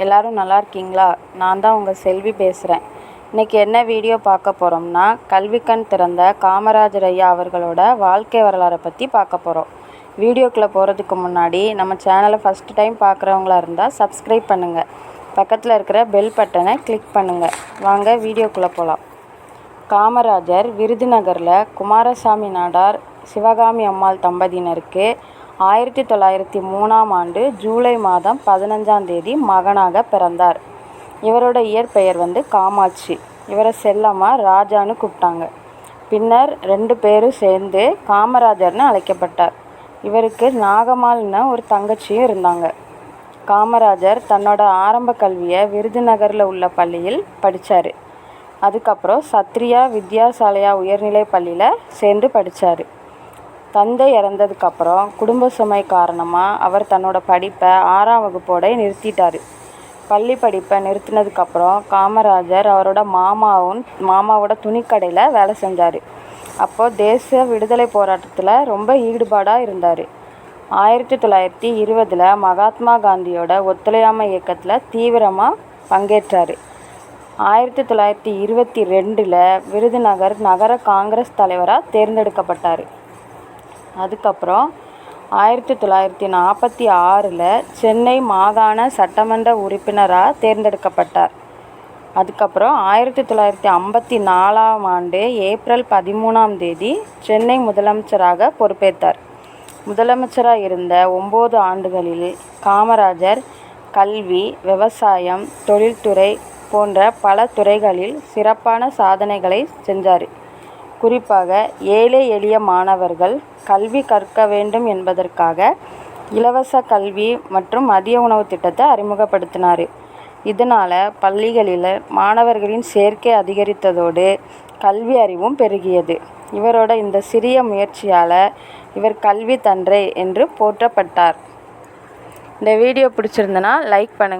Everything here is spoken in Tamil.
எல்லோரும் நல்லா இருக்கீங்களா? நான் தான் உங்கள் செல்வி பேசுகிறேன். இன்றைக்கி என்ன வீடியோ பார்க்க போகிறோம்னா, கல்விக்கண் திறந்த காமராஜர் ஐயா அவர்களோட வாழ்க்கை வரலாறை பற்றி பார்க்க போகிறோம். வீடியோக்குள்ளே போகிறதுக்கு முன்னாடி நம்ம சேனலை ஃபஸ்ட்டு டைம் பார்க்குறவங்களா இருந்தால் சப்ஸ்கிரைப் பண்ணுங்கள். பக்கத்தில் இருக்கிற பெல் பட்டனை கிளிக் பண்ணுங்கள். வாங்க வீடியோக்குள்ளே போகலாம். காமராஜர் விருதுநகரில் குமாரசாமி நாடார் சிவகாமி அம்மாள் தம்பதியினருக்கு 1903ஆம் ஆண்டு ஜூலை மாதம் 15ஆம் தேதி மகனாக பிறந்தார். இவரோட இயற்பெயர் காமாட்சி. இவரை செல்லமாக ராஜான்னு கூப்பிட்டாங்க. பின்னர் 2 பேரும் சேர்ந்து காமராஜர்னு அழைக்கப்பட்டார். இவருக்கு நாகம்மாள்னு ஒரு தங்கச்சியும் இருந்தாங்க. காமராஜர் தன்னோட ஆரம்ப கல்வியை விருதுநகரில் உள்ள பள்ளியில் படித்தார். அதுக்கப்புறம் சத்ரியா வித்யாசாலயா உயர்நிலை பள்ளியில் சேர்ந்து படித்தார். தந்தை இறந்ததுக்கப்புறம் குடும்ப சுமை காரணமாக அவர் தன்னோட படிப்பை 6ஆம் வகுப்போட நிறுத்திட்டார். பள்ளி படிப்பை நிறுத்தினதுக்கப்புறம் காமராஜர் அவரோட மாமாவோட துணிக்கடையில் வேலை செஞ்சார். அப்போது தேச விடுதலை போராட்டத்தில் ரொம்ப ஈடுபாடாக இருந்தார். 1920 மகாத்மா காந்தியோட ஒத்துழையாமை இயக்கத்தில் தீவிரமாக பங்கேற்றார். 1922 விருதுநகர் நகர காங்கிரஸ் தலைவராக தேர்ந்தெடுக்கப்பட்டார். அதுக்கப்புறம் 1946 சென்னை மாகாண சட்டமன்ற உறுப்பினராக தேர்ந்தெடுக்கப்பட்டார். அதுக்கப்புறம் 1954ஆம் ஆண்டு ஏப்ரல் 13ஆம் தேதி சென்னை முதலமைச்சராக பொறுப்பேற்றார். முதலமைச்சராக இருந்த 9 ஆண்டுகளில் காமராஜர் கல்வி, விவசாயம், தொழில்துறை போன்ற பல துறைகளில் சிறப்பான சாதனைகளை செஞ்சார். குறிப்பாக ஏழை எளிய மாணவர்கள் கல்வி கற்க வேண்டும் என்பதற்காக இலவச கல்வி மற்றும் மதிய உணவு திட்டத்தை அறிமுகப்படுத்தினார். இதனால் பள்ளிகளில் மாணவர்களின் சேர்க்கை அதிகரித்ததோடு கல்வி அறிவும் பெருகியது. இவரோட இந்த சிறிய முயற்சியால் இவர் கல்வி தந்தை என்று போற்றப்பட்டார். இந்த வீடியோ பிடிச்சிருந்தனா லைக் பண்ணுங்கள்.